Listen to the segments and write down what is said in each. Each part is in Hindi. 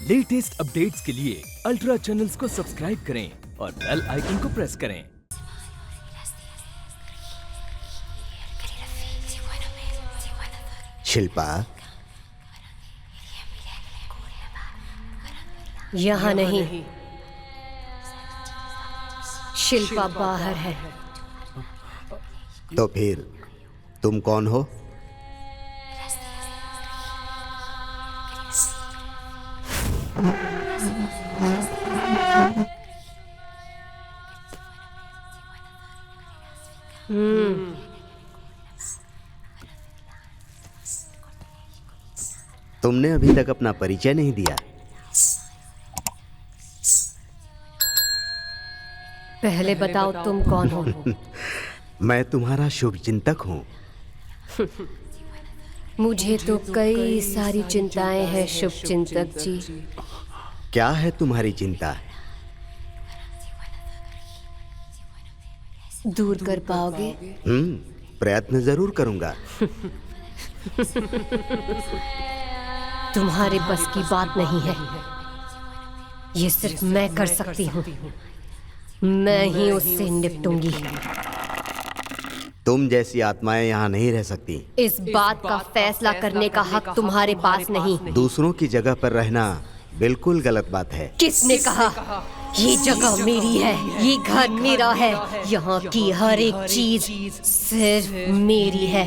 लेटेस्ट अपडेट्स के लिए अल्ट्रा चैनल्स को सब्सक्राइब करें और बेल आइकन को प्रेस करें। शिल्पा, यहाँ नहीं, शिल्पा बाहर है। तो फिर तुम कौन हो? तुमने अभी तक अपना परिचय नहीं दिया। पहले बताओ तुम कौन हो? मैं तुम्हारा शुभ चिंतक हूँ। मुझे तो कई सारी चिंताएं हैं शुभ चिंतक जी। क्या है तुम्हारी चिंता? दूर कर पाओगे? प्रयत्न जरूर करूंगा। तुम्हारे बस की बात नहीं है। ये सिर्फ मैं कर सकती हूँ। मैं ही उससे निपटूंगी। तुम जैसी आत्माएं यहाँ नहीं रह सकती। इस बात का फैसला करने का हक तुम्हारे पास नहीं। दूसरों की जगह पर रहना बिल्कुल गलत बात है। किसने कहा? ये जगह मेरी है, ये घर मेरा है, यहाँ की हर एक चीज सिर्फ मेरी है।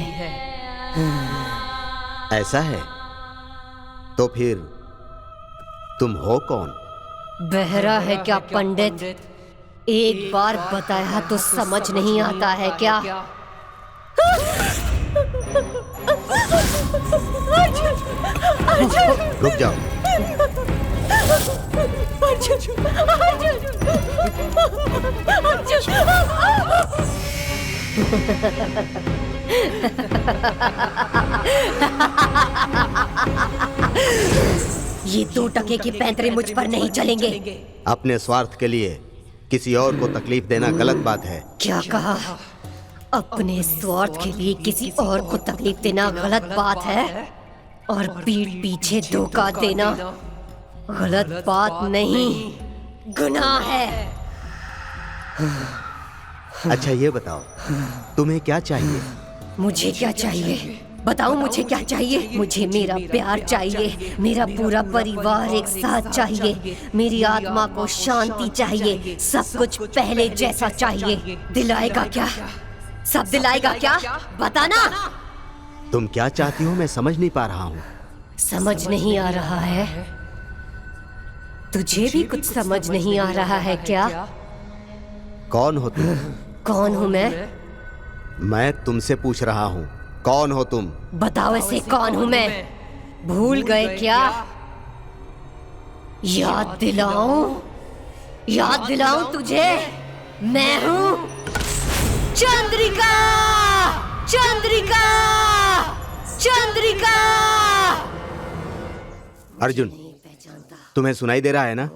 ऐसा है? तो फिर तुम हो कौन? बहरा है क्या पंडित? एक बार बताया तो समझ नहीं आता है क्या? रुक जाओ। ये 2 टके के पैंतरे मुझ पर नहीं चलेंगे। अपने स्वार्थ के लिए किसी और को तकलीफ देना गलत बात है। क्या कहा? अपने स्वार्थ के लिए किसी और को तकलीफ देना गलत बात है, और पीठ पीछे धोखा देना गलत बात नहीं, गुनाह है। अच्छा ये बताओ, तुम्हें क्या चाहिए? मुझे क्या चाहिए? बताओ मुझे क्या चाहिए? मुझे मेरा प्यार चाहिए, मेरा पूरा परिवार एक साथ चाहिए, मेरी आत्मा को शांति चाहिए, सब कुछ पहले जैसा चाहिए। दिलाएगा क्या? सब दिलाएगा क्या? बताना। तुम क्या चाहती हो मैं समझ नहीं पा रहा हूँ। समझ नहीं आ रहा है? तुझे भी कुछ समझ नहीं आ रहा है क्या? कौन हो तुम? कौन हूँ मैं? मैं तुमसे पूछ रहा हूँ, कौन हो तुम? बताओ ऐसे कौन हूँ मैं? भूल गए क्या? याद दिलाऊं? याद दिलाऊं तुझे? मैं हूँ चंद्रिका! चंद्रिका! चंद्रिका! अर्जुन, तुम्हें सुनाई दे रहा है ना?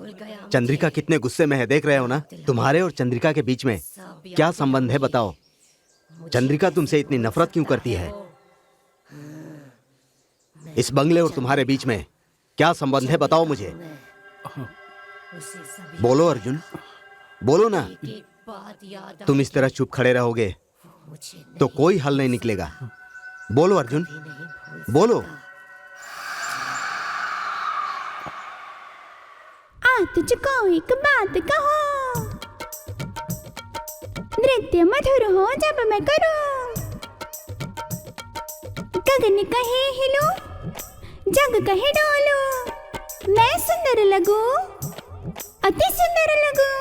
चंद्रिका कितने गुस्से में है, देख रहे हो ना? तुम्हारे और चंद्रिका के बीच में क्या संबंध है बताओ? चंद्रिका तुमसे इतनी नफरत क्यों करती है? इस बंगले और तुम्हारे बीच में क्या संबंध है बताओ मुझे। बोलो अर्जुन, बोलो ना। तुम इस तरह चुप खड़े रहोगे तो कोई हल नहीं निकलेगा। बोलो अर्जुन, बोलो। तुझको एक बात कहो, नृत्य मधुर हो जब मैं करूं, गगन कहे हिलो, जग कहे डोलो, मैं सुंदर लगूं, अति सुंदर लगूं।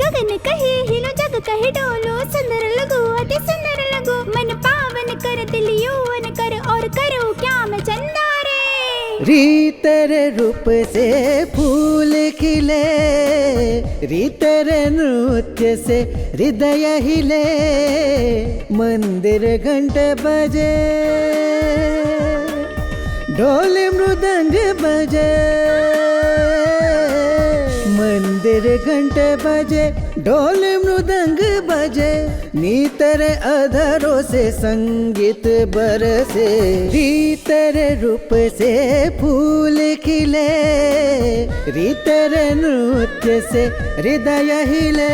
गगन कहे हिलो, जग कहे डोलो, सुंदर लगूं, अति सुंदर लगूं। मन पावन कर, दिल यौवन कर, और करो क्या मैं चंदा रे। री तेरे रूप से फूल खिले, री तेरे नृत्य से हृदय हिले, मंदिर घंटे बजे, ढोल मृदंग बजे, मंदिर घंटे बजे, ढोल मृदंग बजे, नी तेरे अधरों से संगीत बरसे, री तेरे रूप से फूल खिले, री तेरे नृत्य से हृदय हिले।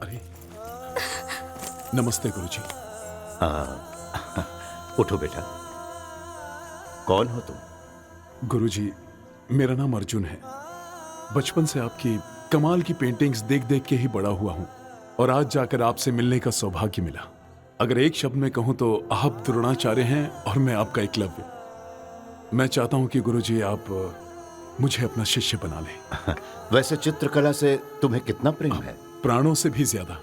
अरे नमस्ते गुरुजी। उठो बेटा। कौन हो तुम? गुरुजी, मेरा नाम अर्जुन है। बचपन से आपकी कमाल की पेंटिंग्स देख देख के ही बड़ा हुआ हूं और आज जाकर आपसे मिलने का सौभाग्य मिला। अगर एक शब्द में कहूं तो आप द्रोणाचार्य हैं और मैं आपका एकलव्य। मैं चाहता हूं कि गुरुजी आप मुझे अपना शिष्य बना लें। वैसे चित्रकला से तुम्हें कितना प्रेम है? प्राणों से भी ज्यादा।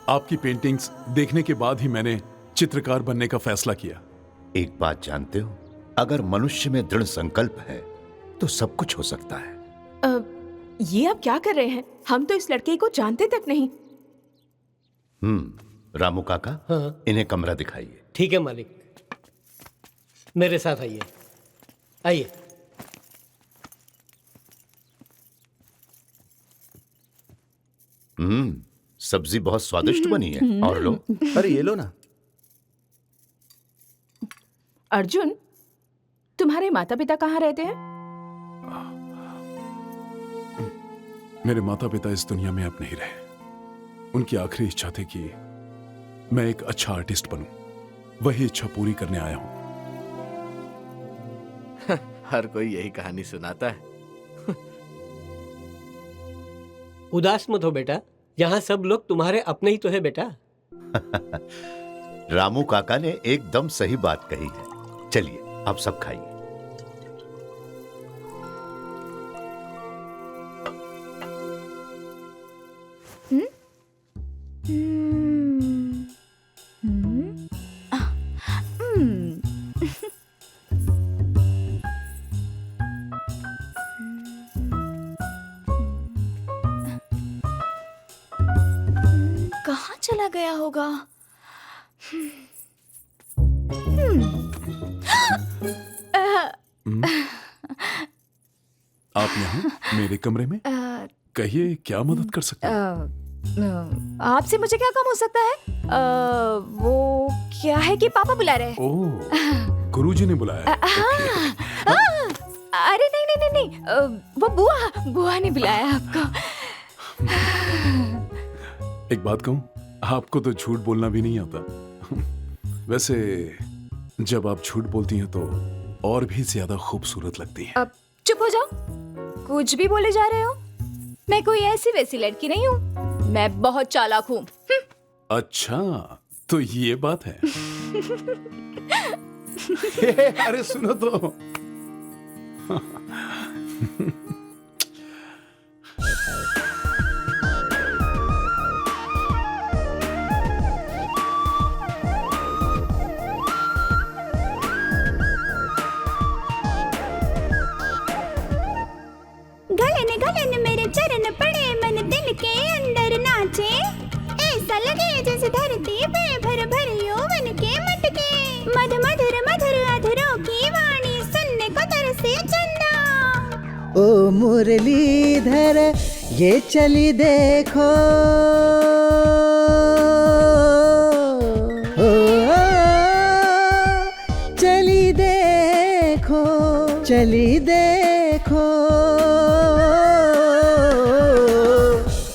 आपकी पेंटिंग्स देखने के बाद ही मैंने चित्रकार बनने का फैसला किया। एक बात जानते हो, अगर मनुष्य में दृढ़ संकल्प है तो सब कुछ हो सकता है। ये आप क्या कर रहे हैं? हम तो इस लड़के को जानते तक नहीं। रामू काका, हाँ। इन्हें कमरा दिखाइए। ठीक है मालिक, मेरे साथ आइए। आइए। सब्जी बहुत स्वादिष्ट बनी है। और लो। अरे ये लो ना। अर्जुन, तुम्हारे माता पिता कहाँ रहते हैं? मेरे माता पिता इस दुनिया में अब नहीं रहे। उनकी आखिरी इच्छा थी कि मैं एक अच्छा आर्टिस्ट बनूं। वही इच्छा पूरी करने आया हूं। हर कोई यही कहानी सुनाता है। उदास मत हो बेटा, यहाँ सब लोग तुम्हारे अपने ही तो है बेटा। रामू काका ने एकदम सही बात कही है। चलिए आप सब खाइए। कहाँ चला गया होगा? आप यहाँ मेरे कमरे में? कहिए क्या मदद कर सकते हैं? आपसे मुझे क्या काम हो सकता है? वो क्या है कि पापा बुला रहे हैं। ओह, गुरुजी ने बुलाया है। अरे नहीं नहीं नहीं नहीं, वो बुआ ने बुलाया आपको। एक बात कहूं, आपको तो झूठ बोलना भी नहीं आता। वैसे जब आप झूठ बोलती हैं तो और भी ज्यादा खूबसूरत लगती हैं। अब चुप हो जाओ, कुछ भी बोले जा रहे हो। मैं कोई ऐसी वैसी लड़की नहीं हूँ, मैं बहुत चालाक हूँ। अच्छा, तो ये बात है। अरे सुनो तो। गलन मेरे चरण पड़े, मन दिल के अंदर नाचे। ऐसा लगे जैसे धरती पे भर भर यौवन के मटके। मधुर मधुर अधरों की वाणी सुनने को तरसे चंदा। ओ मुरलीधर ये चली देखो, चली देखो, चली देखो।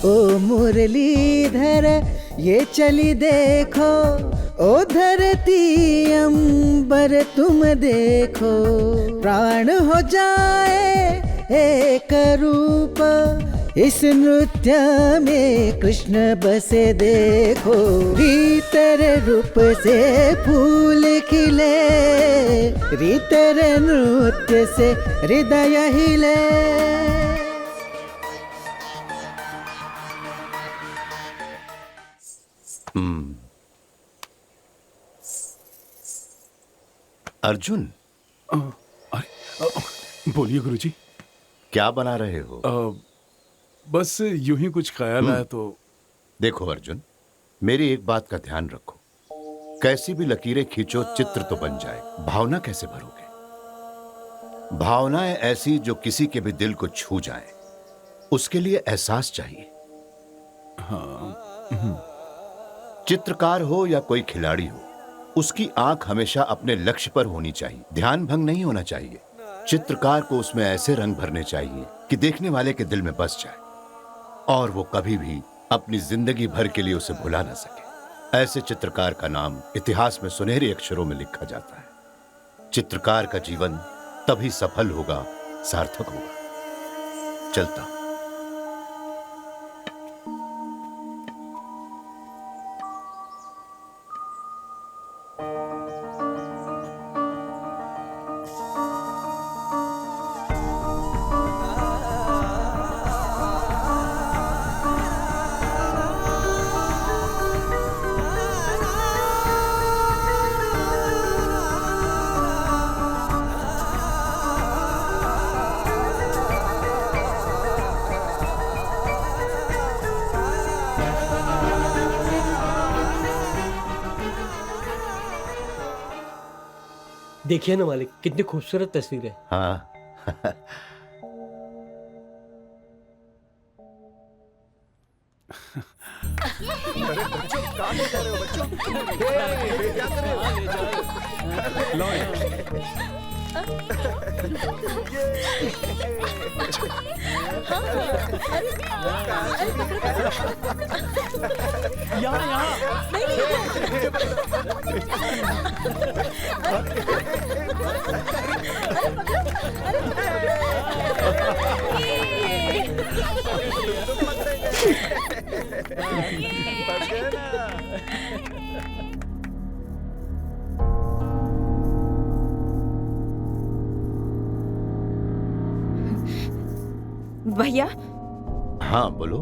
ओ मुरलीधर ये चली देखो, ओ धरती अंबर तुम देखो। प्राण हो जाए एक रूप, इस नृत्य में कृष्ण बसे देखो। री तेरे रूप से फूल खिले, री तेरे नृत्य से हृदय हिले। अर्जुन, बोलिए गुरुजी। क्या बना रहे हो? बस यूं ही कुछ ख्याल आया तो। देखो अर्जुन, मेरी एक बात का ध्यान रखो। कैसी भी लकीरें खींचो, चित्र तो बन जाए, भावना कैसे भरोगे? भावनाएं ऐसी जो किसी के भी दिल को छू जाए, उसके लिए एहसास चाहिए। चित्रकार हो या कोई खिलाड़ी हो, उसकी आंख हमेशा अपने लक्ष्य पर होनी चाहिए, ध्यान भंग नहीं होना चाहिए। चित्रकार को उसमें ऐसे रंग भरने चाहिए कि देखने वाले के दिल में बस जाए और वो कभी भी अपनी जिंदगी भर के लिए उसे भुला ना सके। ऐसे चित्रकार का नाम इतिहास में सुनहरे अक्षरों में लिखा जाता है। चित्रकार का जीवन तभी सफल होगा, सार्थक होगा। चलता हूं। देखिए ना मालिक, कितनी खूबसूरत तस्वीर है। हाँ। भैया। हाँ बोलो।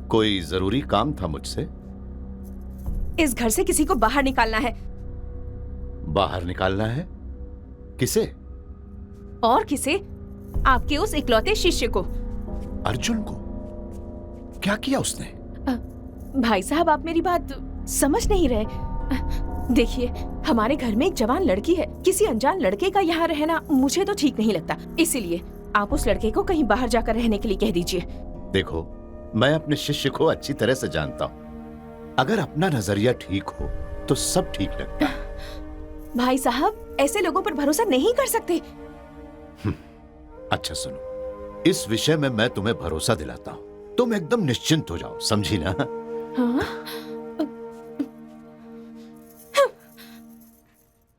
कोई जरूरी काम था मुझसे? इस घर से किसी को बाहर निकालना है। बाहर निकालना है? किसे? और किसे? आपके उस इकलौते शिष्य को। अर्जुन को? क्या किया उसने? भाई साहब, आप मेरी बात समझ नहीं रहे। देखिए, हमारे घर में एक जवान लड़की है। किसी अनजान लड़के का यहाँ रहना मुझे तो ठीक नहीं लगता। इसीलिए आप उस लड़के को कहीं बाहर जाकर रहने के लिए कह दीजिए। देखो, मैं अपने शिष्य को अच्छी तरह से जानता हूँ। अगर अपना नजरिया ठीक हो तो सब ठीक लगता है। भाई साहब, ऐसे लोगों पर भरोसा नहीं कर सकते। अच्छा सुनो, इस विषय में मैं तुम्हें भरोसा दिलाता हूँ। तुम एकदम निश्चिंत हो जाओ, समझी ना? हाँ?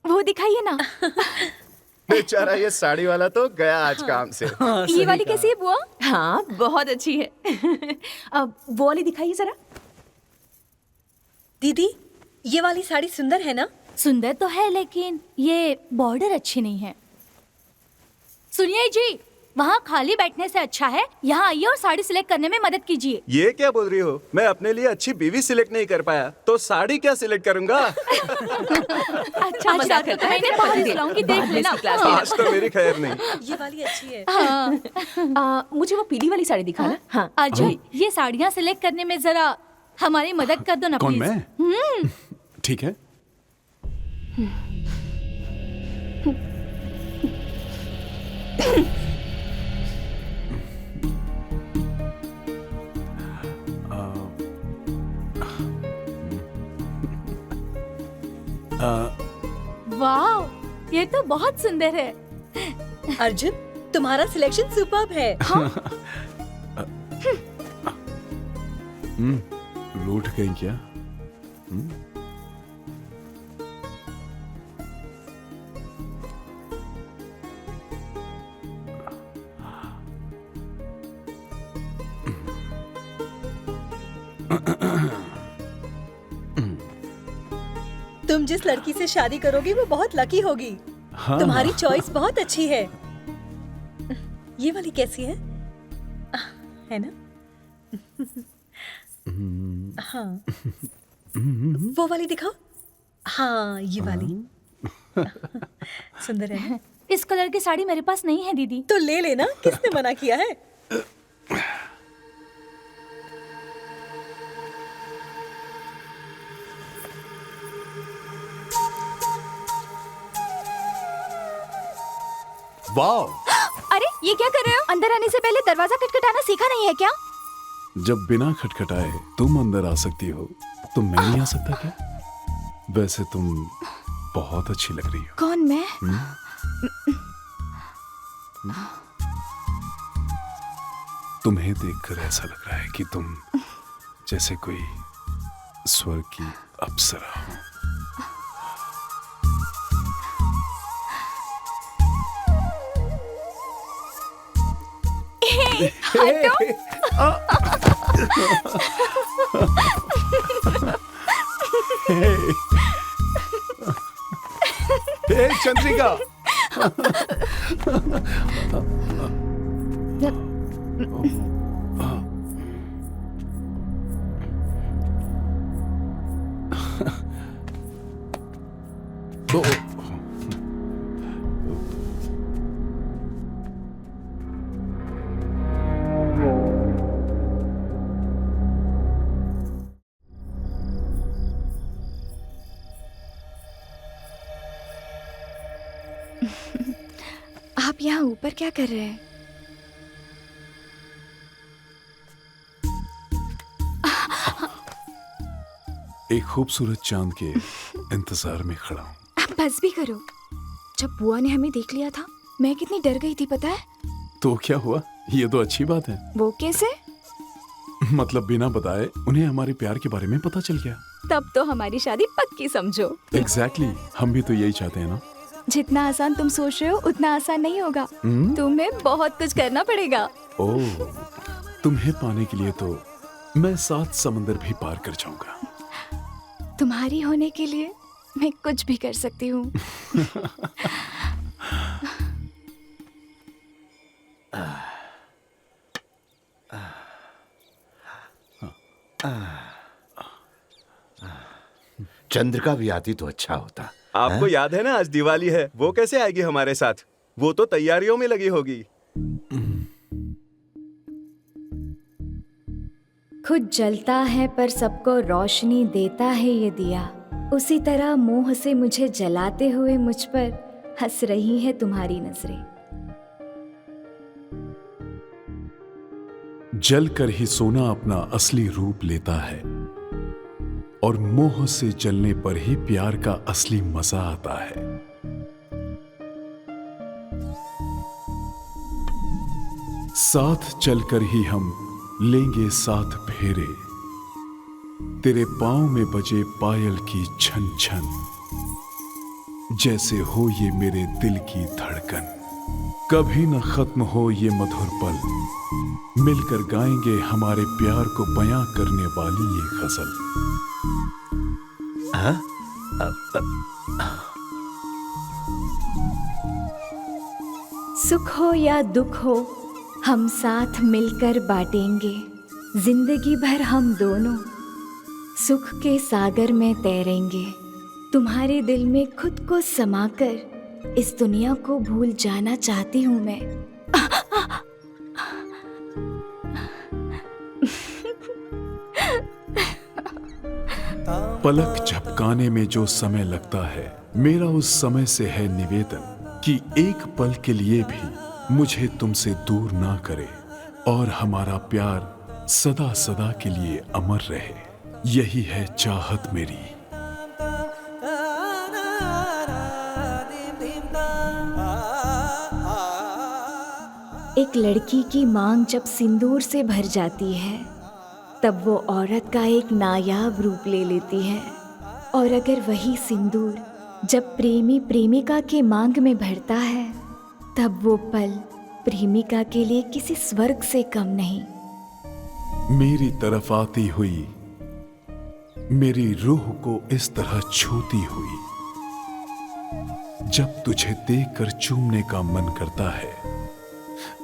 वो दिखाइए ना। बेचारा ये साड़ी वाला तो गया आज काम से। ये वाली कैसी है बुआ? हाँ, बहुत अच्छी है। अब वो वाली दिखाइए जरा। दीदी, ये वाली साड़ी सुंदर है ना? सुंदर तो है, लेकिन ये बॉर्डर अच्छी नहीं है। सुनिए जी, वहाँ खाली बैठने से अच्छा है यहाँ आइए और साड़ी सिलेक्ट करने में मदद कीजिए। ये क्या बोल रही हो? मैं अपने लिए अच्छी बीवी सिलेक्ट नहीं कर पाया तो साड़ी क्या सिलेक्ट करूंगा? अच्छा मजाक करते हैं। मैं बाहर दिलाऊंगी, देख लेना। आज तो मेरी खैर नहीं। ये वाली अच्छी है। हाँ। मुझे वो पीली वाली साड़ी दिखाना। हाँ। अजय, ये साड़ियाँ सिलेक्ट करने में जरा हमारी मदद कर दो ना कौन, प्लीज। मैं? ठीक है। वाह, ये तो बहुत सुंदर है। अर्जुन, तुम्हारा सिलेक्शन सुपर्ब है। हाँ? लूट गई क्या? तुम जिस लड़की से शादी करोगी वो बहुत लकी होगी। हाँ। तुम्हारी चॉइस बहुत अच्छी है। ये वाली कैसी है? है ना? हाँ। वो वाली दिखाओ। हाँ, ये वाली सुंदर है। इस कलर की साड़ी मेरे पास नहीं है दीदी। तो ले लेना, किसने मना किया है? वाओ! अरे ये क्या कर रहे हो? अंदर आने से पहले दरवाजा खटखटाना सीखा नहीं है क्या? जब बिना खटखटाए तुम अंदर आ सकती हो तो मैं नहीं आ सकता क्या? वैसे तुम बहुत अच्छी लग रही हो। कौन मैं? तुम्हें देखकर ऐसा लग रहा है कि तुम जैसे कोई स्वर्ग की अप्सरा हो। हे चंद्रिका, आप यहाँ ऊपर क्या कर रहे हैं? एक खूबसूरत चांद के इंतजार में खड़ा हूँ। आप बस भी करो। जब बुआ ने हमें देख लिया था, मैं कितनी डर गई थी पता है? तो क्या हुआ? ये तो अच्छी बात है। वो कैसे? मतलब बिना बताए उन्हें हमारे प्यार के बारे में पता चल गया। तब तो हमारी शादी पक्की समझो। एग्जैक्टली, हम भी तो यही चाहते हैं ना। जितना आसान तुम सोच रहे हो उतना आसान नहीं होगा। तुम्हें बहुत कुछ करना पड़ेगा। ओह, तुम्हें पाने के लिए तो मैं 7 समंदर भी पार कर जाऊंगा। तुम्हारी होने के लिए मैं कुछ भी कर सकती हूँ। चंद्रिका भी आती तो अच्छा होता। आपको याद है ना आज दिवाली है, वो कैसे आएगी हमारे साथ? वो तो तैयारियों में लगी होगी। खुद जलता है पर सबको रोशनी देता है ये दिया। उसी तरह मोह से मुझे जलाते हुए मुझ पर हंस रही है तुम्हारी नजरें। जल कर ही सोना अपना असली रूप लेता है और मोह से जलने पर ही प्यार का असली मजा आता है। साथ चलकर ही हम लेंगे 7 फेरे, तेरे पांव में बजे पायल की छन छन, जैसे हो ये मेरे दिल की धड़कन। कभी न खत्म हो ये मधुर पल, मिलकर गाएंगे हमारे प्यार को बयां करने वाली ये गजल। सुख हो या दुख हो हम साथ मिलकर बांटेंगे। जिंदगी भर हम दोनों सुख के सागर में तैरेंगे। तुम्हारे दिल में खुद को समाकर इस दुनिया को भूल जाना चाहती हूँ मैं। पलक झपकाने में जो समय लगता है, मेरा उस समय से है निवेदन कि एक पल के लिए भी मुझे तुमसे दूर ना करे और हमारा प्यार सदा सदा के लिए अमर रहे। यही है चाहत मेरी। एक लड़की की मांग जब सिंदूर से भर जाती है, तब वो औरत का एक नायाब रूप ले लेती है। और अगर वही सिंदूर जब प्रेमी प्रेमिका के मांग में भरता है, तब वो पल प्रेमिका के लिए किसी स्वर्ग से कम नहीं। मेरी तरफ आती हुई, मेरी रूह को इस तरह छूती हुई, जब तुझे देखकर चूमने का मन करता है,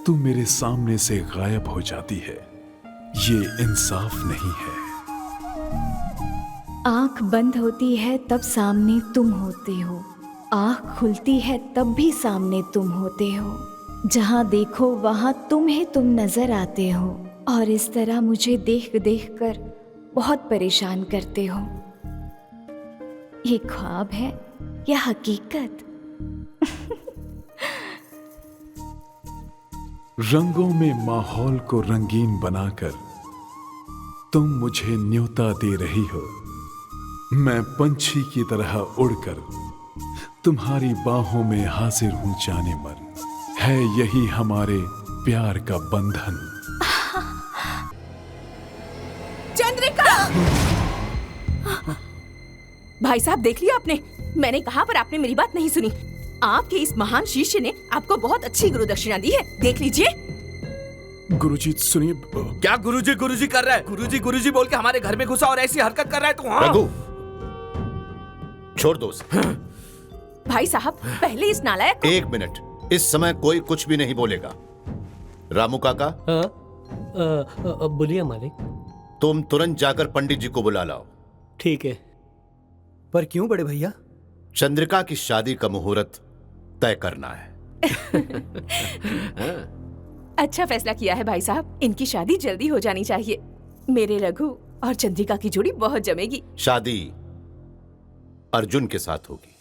तू मेरे सामने से गायब हो जाती है। ये इंसाफ नहीं है। आंख बंद होती है तब सामने तुम होते हो, आंख खुलती है तब भी सामने तुम होते हो। जहां देखो वहां तुम नजर आते हो और इस तरह मुझे देख देख कर बहुत परेशान करते हो। ये ख्वाब है या हकीकत? रंगों में माहौल को रंगीन बनाकर तुम मुझे न्योता दे रही हो, मैं पंछी की तरह उड़कर तुम्हारी बाहों में हाजिर हूं जाने मन। है यही हमारे प्यार का बंधन। चंद्रिका! भाई साहब देख लिया आपने, मैंने कहा पर आपने मेरी बात नहीं सुनी। आपके इस महान शिष्य ने आपको बहुत अच्छी गुरु दक्षिणा दी है, देख लीजिए। गुरुजी सुनिए। क्या गुरुजी कर रहा है? गुरुजी बोल के हमारे घर में घुसा और ऐसी हरकत कर रहा है तू। हाँ? रघु, छोड़ दो उसे। भाई साहब पहले इस नालायक को... 1 मिनट, इस समय कोई कुछ भी नहीं बोलेगा। रामू काका, बोलिए मालिक। तुम तुरंत जाकर पंडित जी को बुला लाओ। ठीक है। पर क्यों बड़े भैया? चंद्रिका की शादी का मुहूर्त तय करना है। अच्छा फैसला किया है भाई साहब, इनकी शादी जल्दी हो जानी चाहिए। मेरे रघु और चंद्रिका की जोड़ी बहुत जमेगी। शादी अर्जुन के साथ होगी।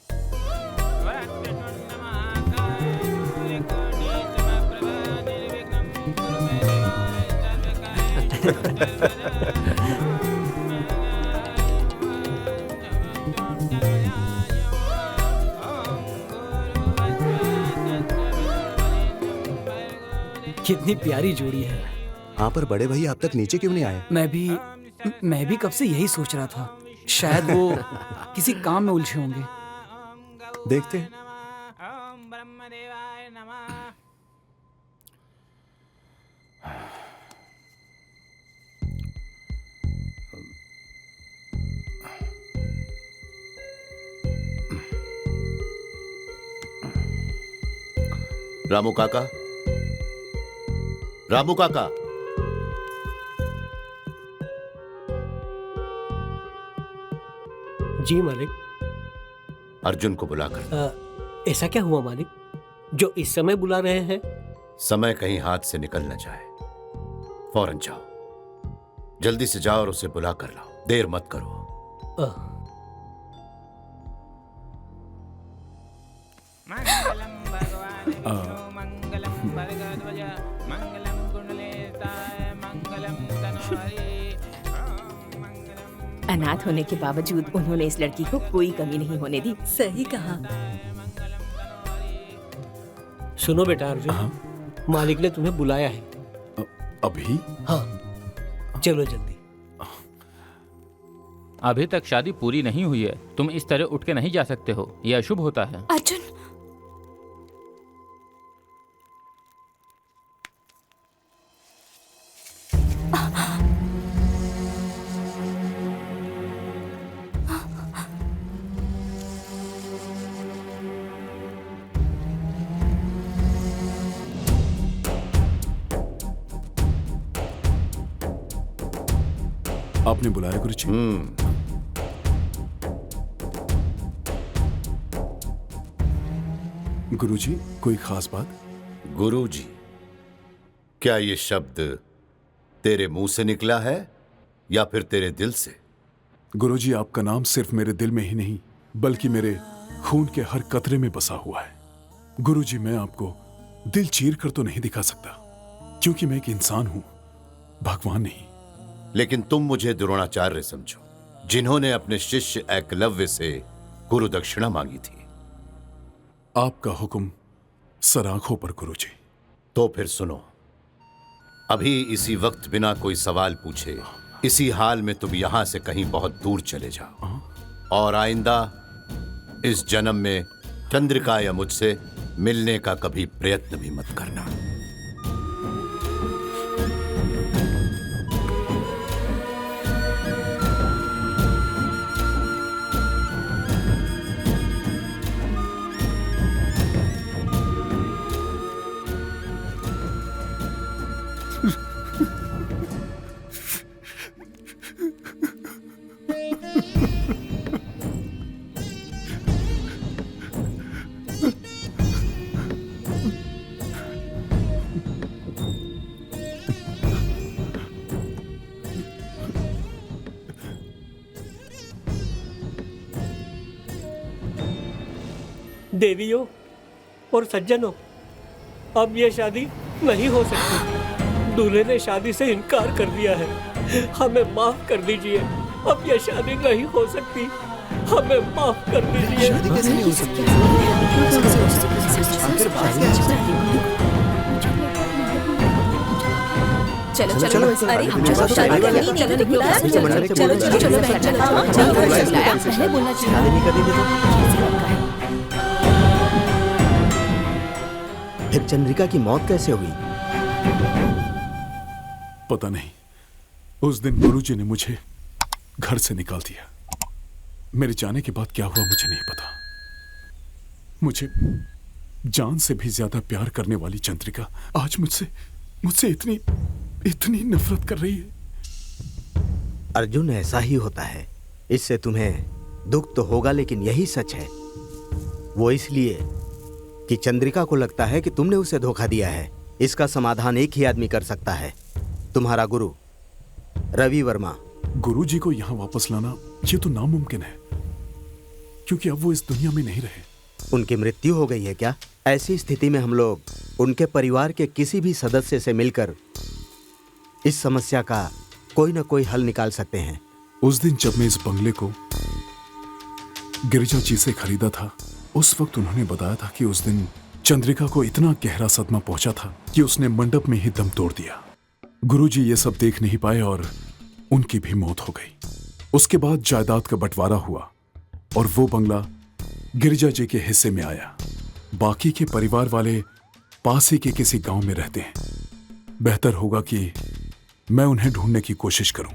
कितनी प्यारी जोड़ी है। हाँ, पर बड़े भैया अब तक नीचे क्यों नहीं आए? मैं भी कब से यही सोच रहा था। शायद वो किसी काम में उलझे होंगे। देखते हैं। रामू काका, रामू काका, जी मालिक। अर्जुन को बुलाकर। ऐसा क्या हुआ मालिक जो इस समय बुला रहे हैं? समय कहीं हाथ से निकल न जाए, फौरन जाओ। जल्दी से जाओ और उसे बुला कर लाओ, देर मत करो। अनाथ होने के बावजूद उन्होंने इस लड़की को कोई कमी नहीं होने दी। सही कहा। सुनो बेटा अर्जुन, मालिक ने तुम्हें बुलाया है। अभी? हाँ, चलो जल्दी। अभी तक शादी पूरी नहीं हुई है, तुम इस तरह उठ के नहीं जा सकते हो, यह अशुभ होता है। अर्जुन, आपने बुलाया गुरुजी? गुरुजी, कोई खास बात? गुरुजी, क्या ये शब्द तेरे मुंह से निकला है या फिर तेरे दिल से? गुरुजी, आपका नाम सिर्फ मेरे दिल में ही नहीं बल्कि मेरे खून के हर कतरे में बसा हुआ है। गुरुजी, मैं आपको दिल चीर कर तो नहीं दिखा सकता क्योंकि मैं एक इंसान हूं, भगवान नहीं। लेकिन तुम मुझे द्रोणाचार्य समझो, जिन्होंने अपने शिष्य एकलव्य से गुरु दक्षिणा मांगी थी। आपका हुक्म सराखों पर गुरुजी। तो फिर सुनो, अभी इसी वक्त बिना कोई सवाल पूछे इसी हाल में तुम यहां से कहीं बहुत दूर चले जाओ और आइंदा इस जन्म में चंद्रिका या मुझसे मिलने का कभी प्रयत्न भी मत करना। देवियों और सज्जनों, अब ये शादी नहीं हो सकती। दूल्हे ने शादी से इनकार कर दिया है। हमें माफ कर दीजिए, अब यह शादी नहीं हो सकती, हमें माफ कर दीजिए। शादी कैसे नहीं हो सकती? चलो चलो अरे हम लोग शादी करनी नहीं तो बुलाया चलो चलो चलो चलो बहन चलो पहले बोलना चाहिए। फिर चंद्रिका की मौत कैसे हुई? पता नहीं, उस दिन गुरुजी ने मुझे घर से निकाल दिया। मेरे जाने के बाद क्या हुआ मुझे नहीं पता। मुझे जान से भी ज्यादा प्यार करने वाली चंद्रिका आज मुझसे इतनी नफरत कर रही है। अर्जुन, ऐसा ही होता है। इससे तुम्हें दुख तो होगा, लेकिन यही सच है। वो इसलिए कि चंद्रिका को लगता है कि तुमने उसे धोखा दिया है। इसका समाधान एक ही आदमी कर सकता है, तुम्हारा गुरु रवि वर्मा। गुरुजी को यहाँ वापस लाना ये तो नामुमकिन है, क्योंकि अब वो इस दुनिया में नहीं रहे। उनकी मृत्यु हो गई है क्या? ऐसी स्थिति में हम लोग उनके परिवार के किसी भी सदस्य से मिलकर इस समस्या का कोई ना कोई हल निकाल सकते हैं। उस दिन जब मैं इस बंगले को गिरिजा जी से खरीदा था, उस वक्त उन्होंने बताया था कि उस दिन चंद्रिका को इतना गहरा सदमा पहुंचा था कि उसने मंडप में ही दम तोड़ दिया। गुरुजी ये सब देख नहीं पाए और उनकी भी मौत हो गई। उसके बाद जायदाद का बंटवारा हुआ और वो बंगला गिरिजा जी के हिस्से में आया। बाकी के परिवार वाले पास ही के किसी गांव में रहते हैं। बेहतर होगा कि मैं उन्हें ढूंढने की कोशिश करूं।